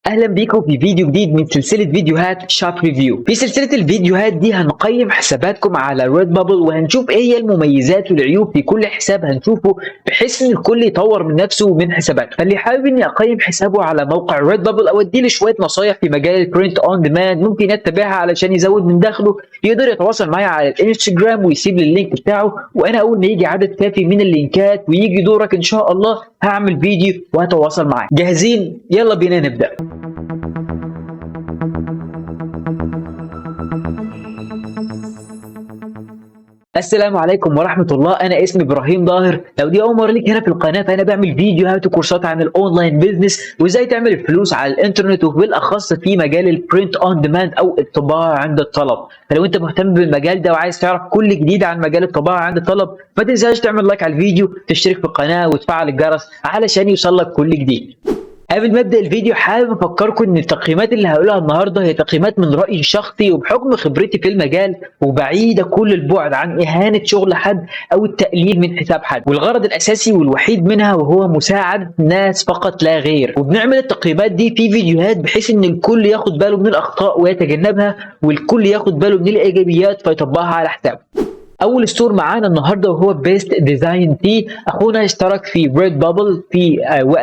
اهلا بيكم في فيديو جديد من سلسله فيديوهات شات ريفيو. في سلسله الفيديوهات دي هنقيم حساباتكم على ريد بابل، وهنشوف ايه هي المميزات والعيوب في كل حساب هنشوفه، بحيث ان الكل يطور من نفسه ومن حساباته. فاللي حابب اني اقيم حسابه على موقع ريد بابل او اديله شويه نصايح في مجال البرنت اون ديماند ممكن يتبعها علشان يزود من دخله، يقدر يتواصل معايا على الانستجرام ويسيب لي اللينك بتاعه، وانا اول ما يجي عدد كافي من اللينكات ويجي دورك ان شاء الله هعمل فيديو وهتواصل معاك. جاهزين؟ يلا بينا نبدا. السلام عليكم ورحمة الله. أنا اسمي إبراهيم ظاهر. لو دي أول مرة ليك هنا في القناة، فأنا بعمل فيديوهات وكورسات عن الأونلاين بيزنس وإزاي تعمل الفلوس على الإنترنت، وبالأخص في مجال البرنت أون ديماند أو الطباعة عند الطلب. فلو أنت مهتم بالمجال ده وعايز تعرف كل جديد عن مجال الطباعة عند الطلب، ما تنساش تعمل لايك على الفيديو، تشترك في القناة وتفعل الجرس علشان يوصلك كل جديد. قبل ما ابدا الفيديو حابب افكركم ان التقييمات اللي هقولها النهارده هي تقييمات من رايي الشخصي وبحكم خبرتي في المجال، وبعيده كل البعد عن اهانه شغل حد او التقليل من حساب حد، والغرض الاساسي والوحيد منها وهو مساعده الناس فقط لا غير. وبنعمل التقييمات دي في فيديوهات بحيث ان الكل ياخد باله من الاخطاء ويتجنبها، والكل ياخد باله من الايجابيات فيطبقها على حسابه. اول ستور معانا النهارده وهو بيست ديزاين تي. اخونا اشترك في ريد بابل في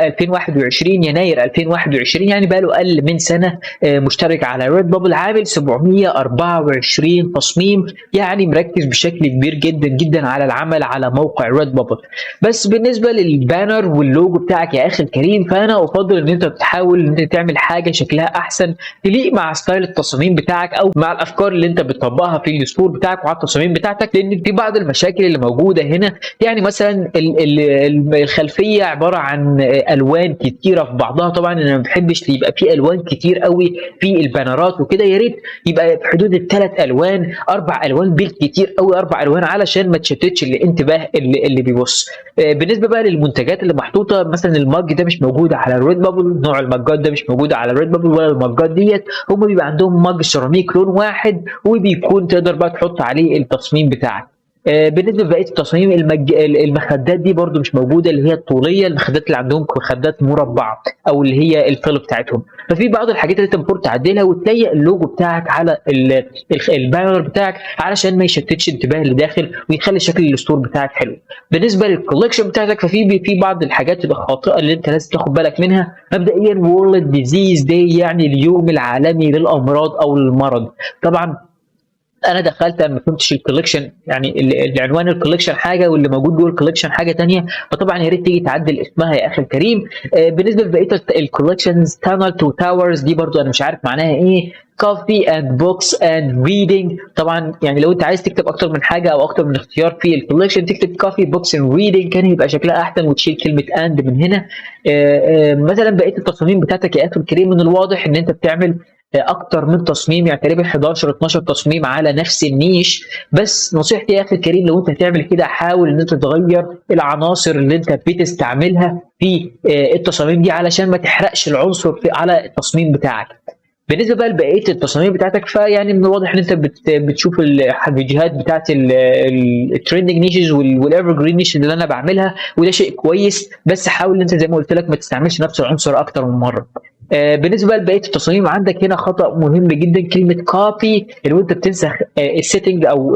2021 يناير 2021، يعني بقى له اقل من سنه مشترك على ريد بابل، عامل 724 تصميم، يعني مركز بشكل كبير جدا جدا على العمل على موقع ريد بابل. بس بالنسبه للبانر واللوجو بتاعك يا اخي الكريم، فانا افضل ان انت تحاول ان انت تعمل حاجه شكلها احسن تليق مع ستايل التصاميم بتاعك او مع الافكار اللي انت بتطبقها في الستور بتاعك وعلى التصاميم بتاعتك، لان في بعض المشاكل اللي موجوده هنا. يعني مثلا الخلفيه عباره عن الوان كتيره في بعضها. طبعا انا ما بحبش يبقى في الوان كتير قوي في البانرات وكده، يا ريت يبقى في حدود الثلاث الوان، اربع الوان بالكتير قوي، اربع الوان علشان ما تشتتش الانتباه اللي بيبص. بالنسبه بقى للمنتجات اللي محطوطه، مثلا المج ده مش موجود على الريد بابل، نوع المجات ده مش موجود على الريد بابل، ولا المجات ديت. هم بيبقى عندهم مج سيراميك لون واحد، وبيكون تقدر بقى تحط عليه التصميم بتاعك. بالنسبه لبقيه التصاميم المخدات دي برضو مش موجوده، اللي هي الطوليه، المخدات اللي عندهم مخدات مربعه او اللي هي الفيل بتاعتهم. ففي بعض الحاجات اللي انت المفروض تعدلها وتضيق اللوجو بتاعك على البانر بتاعك علشان ما يشتتش انتباه اللي داخل ويخلي شكل الستور بتاعك حلو. بالنسبه للكولكشن بتاعتك، ففي بعض الحاجات الخاطئه اللي انت لازم تاخد بالك منها. مبدئيا وورلد ديزيز داي، يعني اليوم العالمي للامراض او المرض. طبعا انا دخلت ما فهمتش الكوليكشن، يعني العنوان الكوليكشن حاجه واللي موجود جوه الكوليكشن حاجه ثانيه، فطبعا يا ريت تيجي تعدل اسمها يا اخي الكريم. بالنسبه لبقيه الكوليكشنز، تانل تو تاورز دي برضو انا مش عارف معناها ايه. كوفي اند بوكس اند ريدنج، طبعا يعني لو انت عايز تكتب اكتر من حاجه او اكتر من اختيار في الكوليكشن تكتب كوفي بوكس اند ريدنج، كان يبقى شكلها احسن، وتشيل كلمه اند من هنا. مثلا بقيه التصاميم بتاعتك يا اخي الكريم، من الواضح ان انت بتعمل اكتر من تصميم، يعني تقريبا 11 12 تصميم على نفس النيش. بس نصيحتي يا اخي الكريم، لو انت هتعمل كده حاول ان انت تغير العناصر اللي انت بتستعملها في التصاميم دي علشان ما تحرقش العنصر على التصميم بتاعك. بالنسبه بقى لبقيه التصاميم بتاعتك، فيعني من الواضح ان انت بتشوف الفيديوهات بتاعت الترندنج نيشز والايفر جرين نيش اللي انا بعملها، وده شيء كويس، بس حاول ان انت زي ما قلت لك ما تستعملش نفس العنصر اكتر من مره. بالنسبه لبقيه التصاميم، عندك هنا خطا مهم جدا، كلمه كوبي، اللي وانت بتنسخ السيتنج او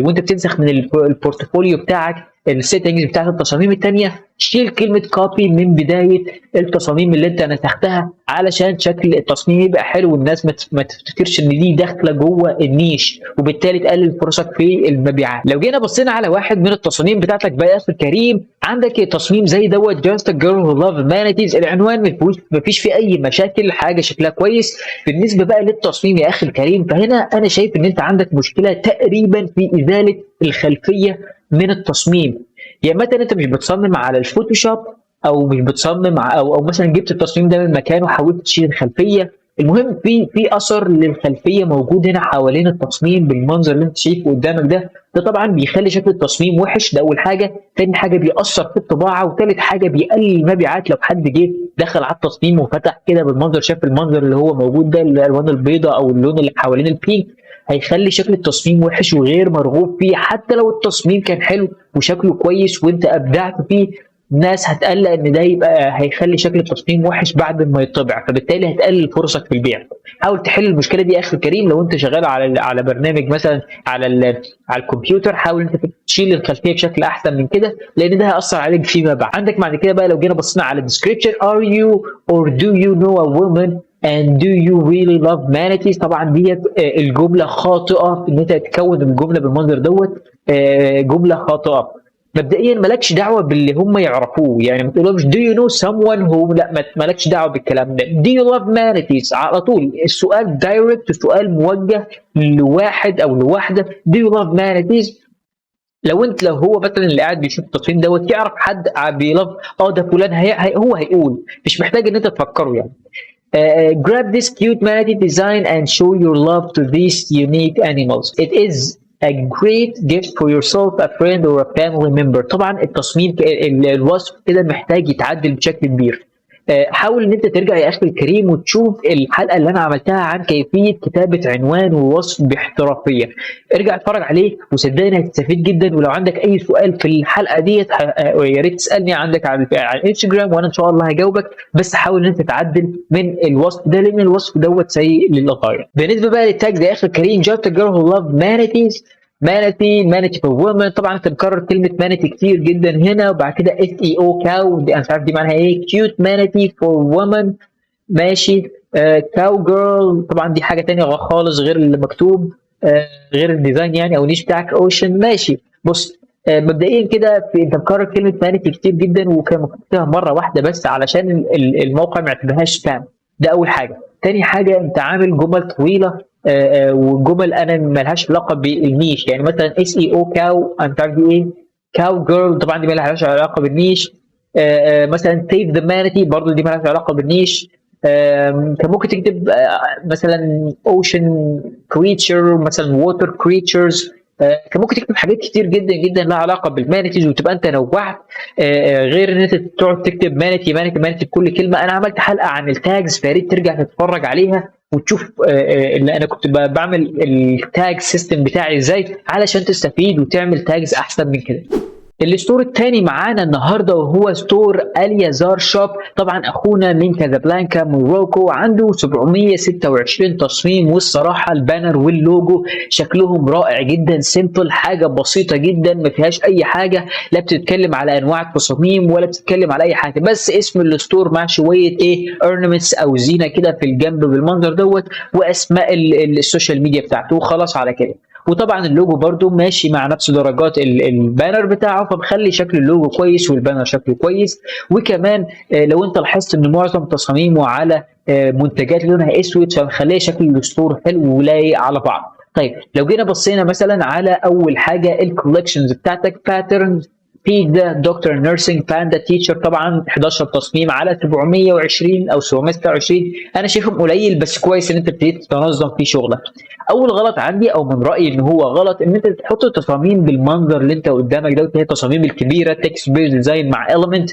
وانت بتنسخ من البورتفوليو بتاعك السيتنجز بتاعت التصاميم الثانيه، شيل كلمه كوبي من بدايه التصاميم اللي انت نسختها علشان شكل التصميم يبقى حلو والناس ما تفتكرش ان دي داخله جوه النيش، وبالتالي تقلل فرصك في المبيعات. لو جينا بصينا على واحد من التصاميم بتاعتك بقى يا اخي الكريم، عندك تصميم زي دوت جاست جيرل هو لاف مانيتيز، العنوان ما فيش فيه اي مشاكل، حاجه شكلها كويس. بالنسبه بقى للتصميم يا اخي الكريم، فهنا انا شايف ان انت عندك مشكله تقريبا في ازاله الخلفيه من التصميم. يا مثلا انت مش بتصمم على الفوتوشوب، او مش بتصمم او مثلا جبت التصميم ده من مكان وحاولت تشيل الخلفيه. المهم في اثر للخلفيه موجود هنا حوالين التصميم بالمنظر اللي انت شايفه قدامك ده طبعا بيخلي شكل التصميم وحش، ده اول حاجه. تاني حاجه بيأثر في الطباعه، وتالت حاجه بيقلل المبيعات. لو حد جه دخل على التصميم وفتح كده بالمنظر، شاف المنظر اللي هو موجود ده، الالوان البيضاء او اللون اللي حوالين البينك، هيخلي شكل التصميم وحش وغير مرغوب فيه. حتى لو التصميم كان حلو وشكله كويس وانت ابدعت فيه، ناس هتقلق ان ده يبقى هيخلي شكل التصميم وحش بعد ما يطبع، فبالتالي هتقلل فرصك في البيع. حاول تحل المشكله دي يا اخي الكريم. لو انت شغال على برنامج مثلا على الكمبيوتر، حاول انت تشيل الخلفيه بشكل احسن من كده، لان ده هياثر عليك فيما بعد. عندك بعد كده بقى لو جينا بصينا على الديسكريبشن، are you or do you know a woman and do you really love manatees؟ طبعا ديت الجمله خاطئه، ان انت تكون الجمله بالمنظر دوت جمله خاطئه. مبدئيا مالكش دعوه باللي هم يعرفوه، يعني ما تقولهمش do you know someone who، لا مالكش دعوه بالكلام ده. do you love manatees على طول، السؤال دايركت، سؤال موجه لواحد او لواحده. do you love manatees؟ لو هو مثلا اللي قاعد بيشوف التصميم دوت يعرف حد بيلف، ده فلان، هو هيقول، مش محتاج ان انت تفكره يعني. grab this cute manatee design and show your love to these unique animals. It is a great gift for yourself, a friend or a family member. طبعا التصميم الوصف كده محتاج يتعدل بشكل كبير. حاول ان انت ترجع يا اخي الكريم وتشوف الحلقه اللي انا عملتها عن كيفيه كتابه عنوان ووصف باحترافيه. ارجع اتفرج عليه وصدقني هتستفيد جدا. ولو عندك اي سؤال في الحلقه ديت يا ريت تسالني عندك على الانستجرام، وانا ان شاء الله هجاوبك. بس حاول ان انت تعدل من الوصف ده، لان الوصف دوت سيء للغايه. بالنسبه بقى للتاج يا اخي الكريم، just a girl who loved manatees. مانتي فور وومن، طبعا انت مكرر كلمه مانتي كتير جدا هنا. وبعد كده اس اي او كاو، دي انا مش عارف دي معناها ايه. كيوت مانتي فور وومن، ماشي. كاو جيرل، طبعا دي حاجه تانية خالص غير اللي مكتوب، غير الديزاين يعني او النيش بتاعك. اوشن، ماشي. بص، مبدئيا كده انت مكرر كلمه مانتي كتير جدا، وكان مكتوبها مره واحده بس علشان الموقع ما يعتبرهاش سبام. ده اول حاجه. تاني حاجه، انت عامل جمل طويله وجمل انا مالهاش علاقه بالنيش، يعني مثلا اس اي او كاو، انا مش عارف دي ايه. كاو جيرل، طبعا دي مالهاش علاقه بالنيش. مثلا سيف ذا مانتي، برضه دي مالهاش علاقه بالنيش. كان ممكن تكتب مثلا اوشن كريتشر، مثلا ووتر كريتشرز. كان ممكن تكتب حاجات كتير جدا جدا لها علاقه بالمانيتيز، وتبقى انت نوعت، غير ان انت تقعد تكتب مانيتي مانيتي مانيتي بكل كلمه. انا عملت حلقه عن التاجز، فيا ريت ترجع تتفرج عليها وتشوف اللي انا كنت بعمل التاج سيستم بتاعي ازاي علشان تستفيد وتعمل تاجز احسن من كده. الستور الثاني معانا النهارده وهو ستور اليازار شوب. طبعا اخونا من كازابلانكا موروكو، عنده 726 تصميم، والصراحه البانر واللوجو شكلهم رائع جدا. سيمبل، حاجه بسيطه جدا ما فيهاش اي حاجه، لا بتتكلم على انواع التصاميم ولا بتتكلم على اي حاجه، بس اسم الستور مع شويه اورنمنتس او زينه كده في الجنب بالمنظر دوت، واسماء السوشيال ميديا بتاعته، وخلاص على كده. وطبعا اللوجو برده ماشي مع نفس درجات البانر بتاعه، فبخلي شكل اللوجو كويس والبانر شكله كويس. وكمان لو انت لاحظت ان معظم تصاميمه على منتجات لونها اسود، فمخليه شكل الستور حلو ولايق على بعض. طيب لو جينا بصينا مثلا على اول حاجه الكولكشنز بتاعتك، باترنز، بيتزا، دكتور نيرسينج، باندا، تيتشر، طبعا 11 تصميم على 720 او 726. انا شايفهم قليل، بس كويس ان انت ابتديت تنظم في شغلك. اول غلط عندي او من رايي ان هو غلط، ان انت تحط التصاميم بالمنظر اللي انت قدامك ده، هي التصاميم الكبيره تكست بيز ديزاين مع اليمنت،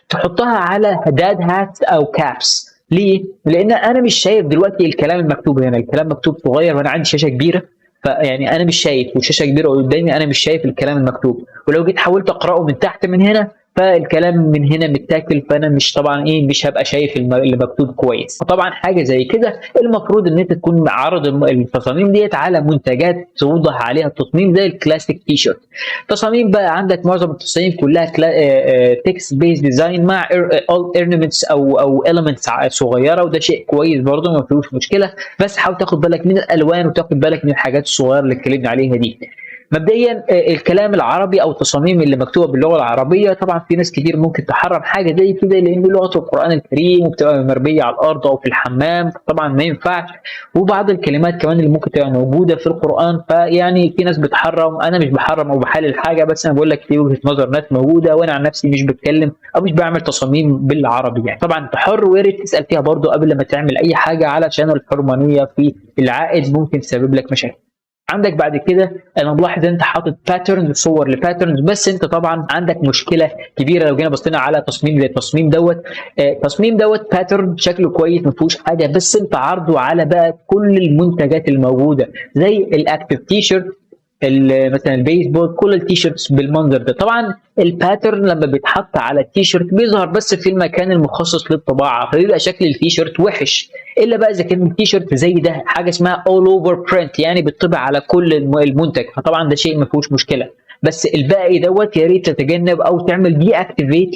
تحطها على هداد هات او كابس. ليه؟ لان انا مش شايف دلوقتي الكلام المكتوب هنا، الكلام مكتوب صغير وانا عندي شاشه كبيره، فيعني انا مش شايف، والشاشه كبيره قدامي انا مش شايف الكلام المكتوب. ولو جيت حاولت اقراه من تحت من هنا، فالكلام من هنا متاكل، فانا مش طبعا مش هبقى شايف اللي مكتوب كويس. فطبعا حاجه زي كده المفروض ان انت تكون عارض التصاميم ديت على منتجات توضح عليها التصميم، زي الكلاسيك تي شيرت. تصاميم بقى عندك معظم التصاميم كلها تكست بيز ديزاين مع اورنمنتس او اليمنتس صغيره، وده شيء كويس برضه ما فيهوش مشكله، بس حاول تاخد بالك من الالوان وتاخد بالك من الحاجات الصغيره اللي اتكلمنا عليها دي. مبدئيا الكلام العربي او التصاميم اللي مكتوبه باللغه العربيه، طبعا في ناس كتير ممكن تحرم حاجه زي كده لان دي لغه القران الكريم وبتبقى مربيه على الارض او في الحمام، طبعا ما ينفعش. وبعض الكلمات كمان اللي ممكن تبقى موجوده في القران، فيعني في ناس بتحرم، انا مش بحرم او بحلل حاجه، بس انا بقول لك في وجهه نظر ناس موجوده، وانا عن نفسي مش بتكلم او مش بعمل تصاميم بالعربي يعني. طبعا انت حر، ويا ريت تسال فيها برضو قبل ما تعمل اي حاجه، علشان الحرمانيه في العائد ممكن تسبب لك مشاكل. عندك بعد كده انا ملاحظ انت حاطط باترنز، صور لباترنز، بس انت طبعا عندك مشكله كبيره. لو جينا بصينا على تصميم زي التصميم دوت، التصميم دوت باترن شكله كويس ما فيهوش حاجه، بس انت عارضه على بقى كل المنتجات الموجوده زي الاكتف تي شيرت، مثلا البيسبول، كل التيشيرتس بالمنظر ده. طبعا الباترن لما بيتحط على التيشيرت بيظهر بس في المكان المخصص للطباعه، فبيبقى شكل التيشيرت وحش، الا بقى اذا كان التيشيرت زي ده حاجه اسمها اول اوفر برنت، يعني بيطبع على كل المنتج، فطبعا ده شيء ما فيهوش مشكله. بس الباقي دوت يا ريت تتجنب او تعمل دي اكتيفيت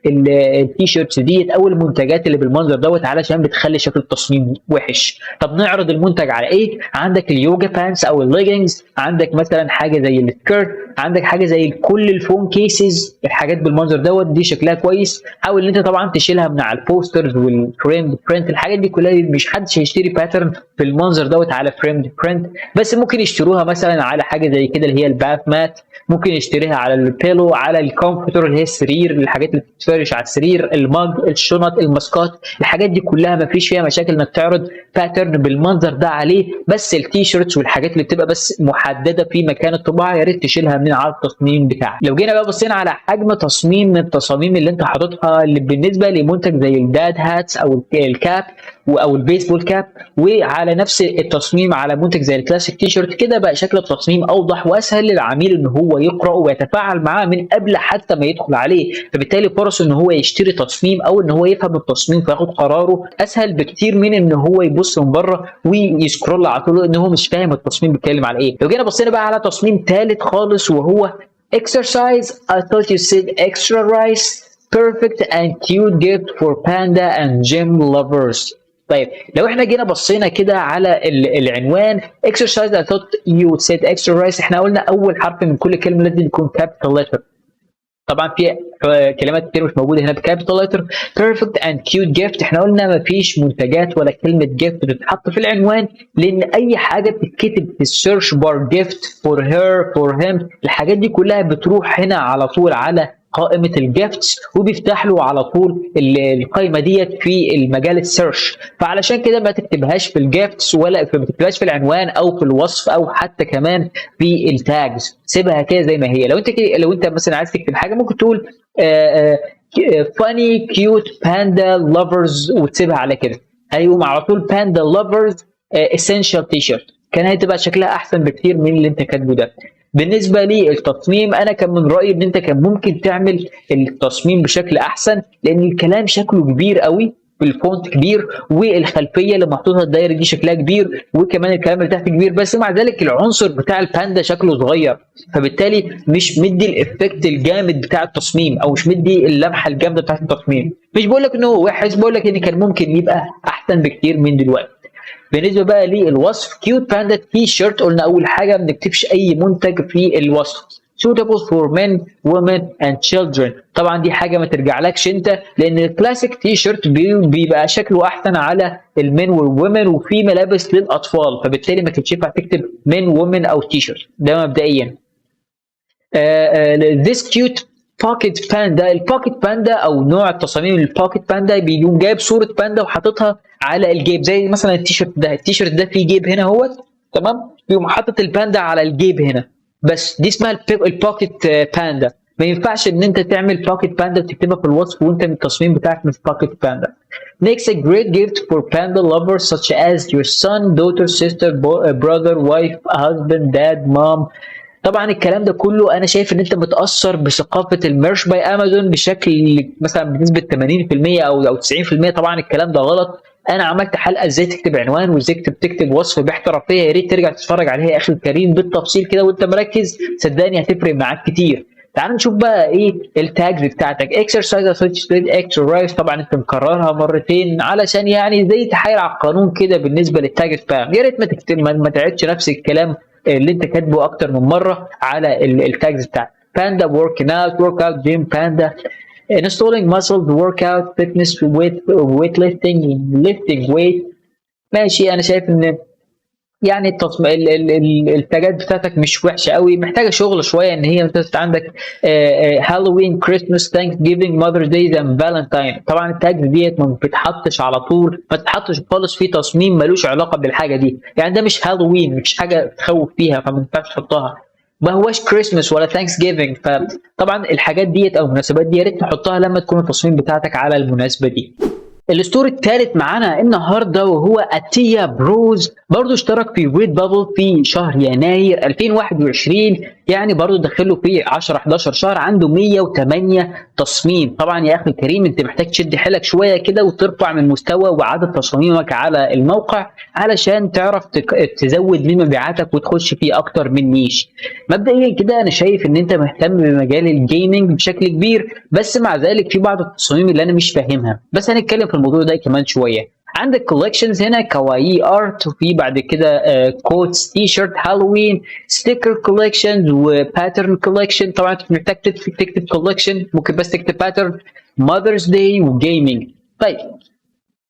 للتيشيرتس ديت او المنتجات اللي بالمنظر دوت، علشان بتخلي شكل التصميم وحش. طب نعرض المنتج على ايه؟ عندك اليوجا بانس او الليجنجز، عندك مثلا حاجه زي السكيرت، عندك حاجه زي كل الفون كيسز، الحاجات بالمنظر دوت دي شكلها كويس. حاول ان انت طبعا تشيلها من على البوسترز والفريم برنت، الحاجات دي كلها مش حدش هيشتري باترن في المنظر دوت على فريم برنت، بس ممكن يشتروها مثلا على حاجه زي كده اللي هي الباث مات، ممكن يشتريها على البيلو، على الكمبيوتر اللي هي السرير، الحاجات اللي بتتفرش على السرير، المج، الشنط، الماسكات، الحاجات دي كلها ما فيش فيها مشاكل انك تعرض باترن بالمنظر ده عليه. بس التيشيرتس والحاجات اللي بتبقى بس محدده في مكان الطباعه يا ريت تشيلها من على التصميم بتاعك. لو جينا بقى بصينا على حجم تصميم من التصاميم اللي انت حاططها اللي بالنسبه لمنتج زي الداد هاتس او الكاب او البيسبول كاب، وعلى نفس التصميم على منتج زي الكلاسيك تيشيرت، كده بقى شكل التصميم اوضح واسهل للعميل ان هو يقرا ويتفاعل معاه من قبل حتى ما يدخل عليه، فبالتالي فرص ان هو يشتري تصميم او ان هو يفهم التصميم فياخد قراره اسهل بكتير من ان هو يبص من بره ويسكرول على طول ان هو مش فاهم التصميم بيتكلم على ايه. لو جينا بصينا بقى على تصميم ثالث خالص وهو exercise I thought you said extra rice perfect and cute gift for panda and gym lovers. طيب لو احنا جينا بصينا كده على العنوان exercise I thought you would said extra rice، احنا قلنا اول حرف من كل كلمه لازم يكون capital letter. طبعا في كلمات كتير مش موجوده هنا بكابيتال لتر. بيرفكت اند كيوت جيفت، احنا قلنا ما فيش منتجات ولا كلمه جيفت بتتحط في العنوان، لان اي حاجه بتتكتب في السيرش بار جيفت فور هير فور هيم، الحاجات دي كلها بتروح هنا على طول على قائمه الجيفتس وبيفتح له على طول القائمه ديت في المجال السيرش، فعلشان كده ما تكتبهاش في الجيفتس ولا ما تكتبهاش في العنوان او في الوصف او حتى كمان في التاجز، سيبها كده زي ما هي. لو انت مثلا عايز تكتب حاجه ممكن تقول funny cute panda lovers وتسيبها على كده، هيقوم على طول panda lovers essential t-shirt، كان هتبقى شكلها احسن بكتير من اللي انت كاتبه ده. بالنسبه للتصميم انا كان من رايي ان انت كان ممكن تعمل التصميم بشكل احسن، لان الكلام شكله كبير قوي، الفونت كبير والخلفيه اللي محطوطه الدايره دي شكلها كبير، وكمان الكلام اللي تحت كبير، بس مع ذلك العنصر بتاع الباندا شكله صغير، فبالتالي مش مدي الافكت الجامد بتاع التصميم او مش مدي اللمحه الجامده بتاعت التصميم. مش بقول لك انه هو وحش، بقول لك ان كان ممكن يبقى احسن بكتير من دلوقتي. بالنسبه بقى للوصف كيوت باندا تي شيرت، قلنا اول حاجه ما نكتبش اي منتج في الوصف suitable for men, women and children، طبعا دي حاجه ما ترجعلكش انت، لان الكلاسيك تي شيرت بيبقى شكله احسن على المن والومن وفي ملابس للاطفال، فبالتالي ما كانش ينفع تكتب من وومن او تي شيرت، ده مبدئيا. this cute pocket panda، البوكيت باندا او نوع التصاميم البوكيت باندا بيقوم جايب صوره باندا وحاططها على الجيب، زي مثلا التيشيرت ده، التيشيرت ده فيه جيب هنا اهوت، تمام، بيقوم حاطط الباندا على الجيب هنا، بس دي اسمها البوكيت باندا. ما ينفعش ان انت تعمل بوكيت باندا وتكتبها في الوصف وانت التصميم بتاعك مش بوكيت باندا. Makes a great gift for panda lovers such as your son, daughter, sister, brother, wife, husband, dad, mom. طبعا الكلام ده كله انا شايف ان انت متاثر بثقافه الميرش باي امازون بشكل مثلا بنسبه 80% او 90%، طبعا الكلام ده غلط. انا عملت حلقه ازاي تكتب عنوان وازاي تكتب وصف باحترافيه، يا ريت ترجع تتفرج عليها يا اخي الكريم بالتفصيل كده وانت مركز، صدقني هتفرق معاك كتير. تعال نشوف بقى ايه التاجز بتاعتك. اكسرسايز اكسرسايز، طبعا انت مكررها مرتين علشان يعني زي تحايل على القانون كده بالنسبه للتاج سبام، يا ريت ما تكتب ما تعيدش نفس الكلام اللي انت كاتبه اكتر من مره على التاجز بتاعتك. باندا ورك اوت جيم باندا installing muscles workout fitness weight lifting weight. ماشي، انا شايف ان يعني التاجات بتاعتك مش وحشه قوي، محتاجه شغل شويه ان هي مثلا عندك هالوين، كريسماس، ثانكس جيفنج، ماذرز داي اند فالنتاين. طبعا التاج ديت ما بتتحطش على طول، ما تتحطش خالص في تصميم ملوش علاقه بالحاجه دي، يعني ده مش هالوين، مش حاجه تخوف فيها فما ينفعش تحطها، ما هوش كريسماس ولا ثانكس جيفنج، فطبعا الحاجات ديت او المناسبات دي يا ريت تحطها لما تكون التصميم بتاعتك على المناسبه دي. الستور الثالث معانا النهارده وهو اتيا بروز، برضه اشترك في ريد بابل في شهر يناير 2021، يعني برضه دخله في 10 11 شهر، عنده 108 تصميم. طبعا يا اخي الكريم انت محتاج تشد حيلك شويه كده وترفع من مستوى وعدد تصاميمك على الموقع علشان تعرف تزود من مبيعاتك وتخش في اكتر من نيش. مبدئيا كده انا شايف ان انت مهتم بمجال الجيمنج بشكل كبير، بس مع ذلك في بعض التصاميم اللي انا مش فاهمها، بس هنتكلم في الموضوع ده كمان شويه. عندك كولكشنز هنا كوايي ارت، وفي بعد كده كوتس تي شيرت هالوين، ستيكر كولكشنز وباترن كولكشن. طبعا انت محتاج تكتب كولكشن، ممكن بس تكتب باترن، ماذرز داي وجيمنج. طيب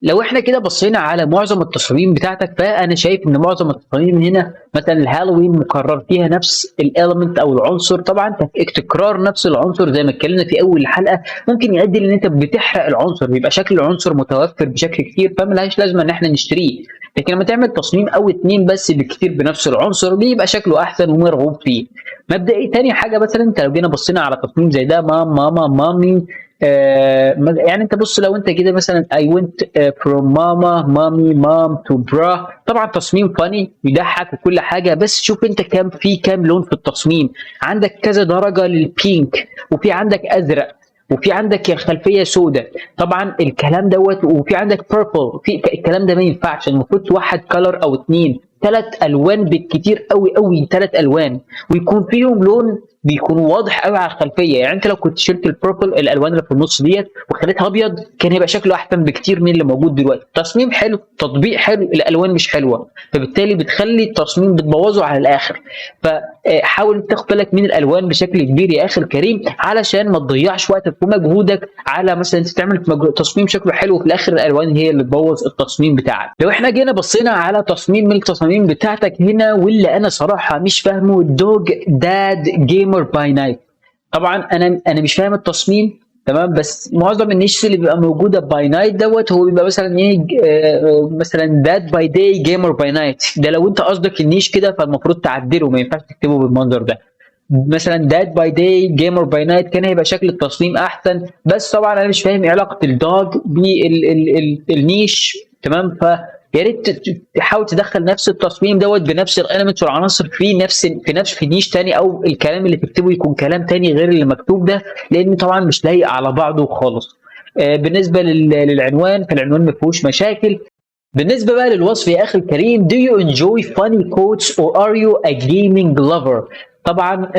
لو احنا كده بصينا على معظم التصاميم بتاعتك، فانا شايف ان معظم التصاميم هنا مثلا الهالوين مكرر فيها نفس الاليمنت او العنصر. طبعا تكرار نفس العنصر زي ما اتكلمنا في اول الحلقه ممكن يؤدي لان انت بتحرق العنصر، بيبقى شكل العنصر متوفر بشكل كتير فملهاش لازمه ان احنا نشتريه. لكن لما تعمل تصميم او اتنين بس بالكتير بنفس العنصر بيبقى شكله احسن ومرغوب فيه. مبدئي تاني حاجه، مثلا انت لو جينا بصينا على تصميم زي ده ماما مامي، يعني انت بص لو انت كده مثلا I went from mama mommy mom to bra، طبعا تصميم فاني يضحك وكل حاجه، بس شوف انت كام لون في التصميم. عندك كذا درجه للبينك، وفي عندك ازرق، وفي عندك خلفيه سوداء. طبعا الكلام دوت، وفي عندك بيربل. في الكلام ده ما ينفعش، المفروض توحد كلر او اتنين، ثلاث الوان بالكتير قوي قوي، ثلاث الوان ويكون فيهم لون بيكون واضح قوي على الخلفيه. يعني انت لو كنت شلت البيربل الالوان اللي في النص ديت وخليتها ابيض كان هيبقى شكله احسن بكتير من اللي موجود دلوقتي. تصميم حلو، تطبيق حلو، الالوان مش حلوه، فبالتالي بتخلي التصميم بتبوظه على الاخر. فحاول تاخد بالك من الالوان بشكل كبير يا اخي الكريم علشان ما تضيعش وقتك ومجهودك على مثلا انت تعمل تصميم شكله حلو وفي الاخر الالوان هي اللي تبوظ التصميم بتاعك. لو احنا جينا بصينا على تصميم من التصاميم بتاعتك هنا واللي انا صراحه مش فاهمه، دوج داد جيمر باي نايت. طبعا انا مش فاهم التصميم تمام، بس معظم النيش اللي بيبقى موجوده باي نايت دوت هو بيبقى مثلا ايه، مثلا داد باي داي جيمر باي نايت. ده لو انت قصدك النيش كده فالمفروض تعدله، ما ينفعش تكتبه بالمنظر ده. مثلا داد باي داي جيمر باي نايت كان هيبقى شكل التصميم احسن، بس طبعا انا مش فاهم ايه علاقه الدوج بالنيش تمام. يا ريت تحاول تدخل نفس التصميم دوت بنفس الاليمنتس والعناصر في نيش تاني، او الكلام اللي تكتبه يكون كلام تاني غير اللي مكتوب ده، لان طبعا مش لايق على بعضه خالص. بالنسبه للعنوان فالعنوان ما فيهوش مشاكل. بالنسبة بقى للوصف يا أخي الكريم، do you enjoy funny quotes or are you a gaming lover؟ طبعا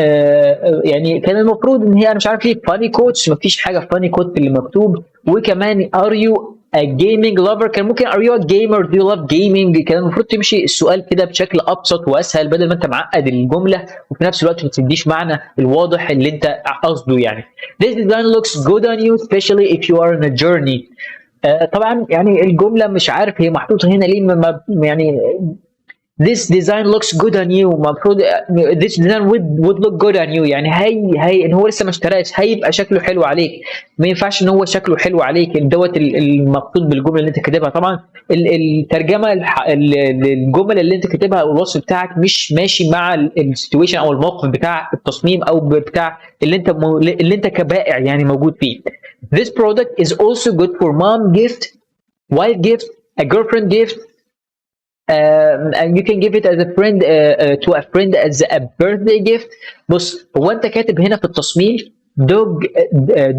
يعني كان المفروض ان هي انا مش عارف ليه funny quotes، مفيش حاجة funny quote اللي مكتوب، وكمان are you a gaming lover كان ممكن are you a gamer do you love gaming، كان المفروض تمشي السؤال كده بشكل ابسط واسهل بدل ما انت معقد الجملة وفي نفس الوقت ما تديش معنى الواضح اللي انت قصده. يعني this design looks good on you especially if you are in a journey. طبعا يعني الجمله مش عارف هي محطوطه هنا ليه، يعني this design looks good on you، المفروض this design would look good on you، يعني هي ان هو لسه ما اشتراش هيبقى شكله حلو عليك. ما ينفعش ان هو شكله حلو عليك دوت المقصود بالجمله اللي انت كاتبها. طبعا الترجمه الجمل اللي انت كاتبها او الوصف بتاعك مش ماشي مع السيتويشن او الموقف بتاع التصميم او بتاع اللي انت كبائع يعني موجود فيه. This product is also good for mom gift, wife gift, a girlfriend gift, and you can give it as a friend to a friend as a birthday gift. بص هو انت كاتب هنا في التصميم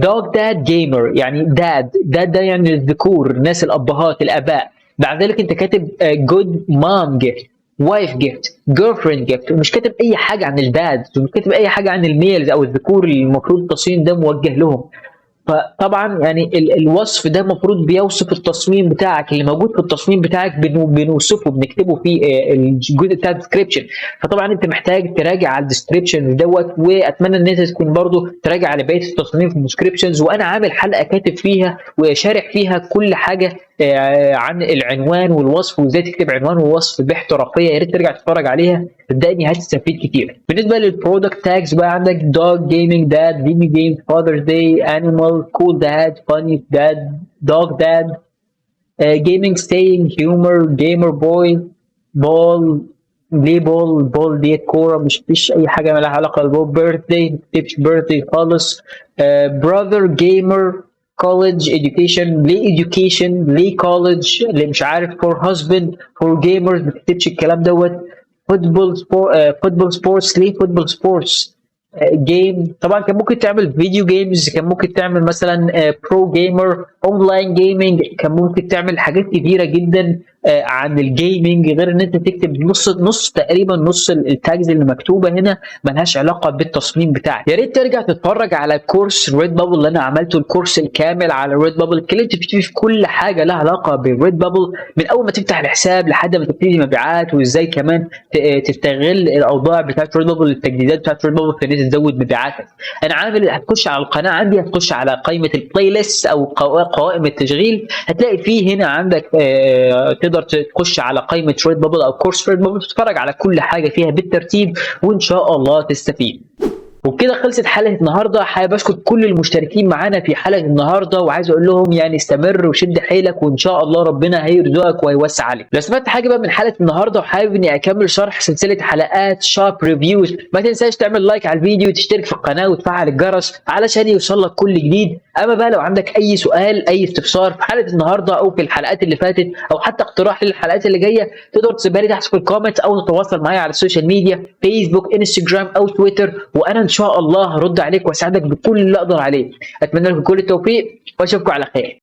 dog dad gamer، يعني dad ده يعني الذكور، الناس الابهات الاباء. بعد ذلك انت كاتب good mom gift wife gift girlfriend gift، ومش كاتب اي حاجه عن الداد، ومش كاتب اي حاجه عن الميلز او الذكور اللي المفروض التصميم ده موجه لهم. فطبعا يعني الوصف ده المفروض بيوصف التصميم بتاعك، اللي موجود في التصميم بتاعك بنوصفه بنكتبه في الجزء بتاع الديسكربشن. فطبعا انت محتاج تراجع على الديسكربشن دوت، واتمنى ان انت تكون برضو تراجع على بقيه التصاميم في الديسكربشنز، وانا عامل حلقه كاتب فيها وشارح فيها كل حاجه عن العنوان والوصف وازاي تكتب عنوان ووصف باحترافيه، يا ريت ترجع تتفرج عليها صدقني هتستفيد كتير. بالنسبه للبرودكت تاجز بقى عندك دوج جيمنج داد فيديو جيمز فاذرز داي انيمال كول داد فاني داد دوج داد جيمنج ستينج هيومر جيمر بوي بول ليه بول ديت كوره، مش فيش اي حاجه لها علاقه بالبول. بيرثداي ما تكتبش بيرثداي خالص. براذر جيمر college education ليه education ليه college اللي مش عارف for husband for gamers ما تكتبش الكلام دوت فوتبول سبورتس ليه فوتبول سبورتس جيم طبعا كان ممكن تعمل فيديو جيمز كان ممكن تعمل مثلا برو جيمر اونلاين جيمنج كان ممكن تعمل حاجات كتيره جدا عن الجيمنج غير ان انت تكتب نص تقريبا نص التاجز اللي مكتوبه هنا ملهاش علاقه بالتصميم بتاعك. يا ريت ترجع تتفرج على كورس ريد بابل اللي انا عملته الكورس الكامل على ريد بابل اتكلمت فيه في كل حاجه لها علاقه بالريد بابل من اول ما تفتح الحساب لحد ما تبتدي مبيعات وازاي كمان تستغل الاوضاع بتاعت ريد بابل التجديدات بتاعت ريد بابل في ان انت تزود مبيعاتك. انا عامل هتخش على القناه عندي هتخش على قائمه البلاي ليست او قوائم التشغيل هتلاقي فيه هنا عندك تقدر تخش على قائمه ريد بابل او كورس ريد بابل تتفرج على كل حاجه فيها بالترتيب وان شاء الله تستفيد. وبكده خلصت حلقه النهارده. حابب اشكر كل المشتركين معانا في حلقه النهارده وعايز اقول لهم يعني استمر وشد حيلك وان شاء الله ربنا هيرزقك ويوسع عليك. لو سمعت حاجه بقى من حلقه النهارده وحابب اني اكمل شرح سلسله حلقات شاب ريفيوز ما تنساش تعمل لايك على الفيديو وتشترك في القناه وتفعل الجرس علشان يوصل لك كل جديد. اما بقى لو عندك اي سؤال اي استفسار في حلقه النهارده او في الحلقات اللي فاتت او حتى اقتراح للحلقات اللي جايه تقدر تسيبها لي تحت في الكومنتس او تتواصل معايا على السوشيال ميديا فيسبوك انستجرام او تويتر وانا ان شاء الله هرد عليك واساعدك بكل اللي اقدر عليه. اتمنى لكم كل التوفيق واشوفكم على خير.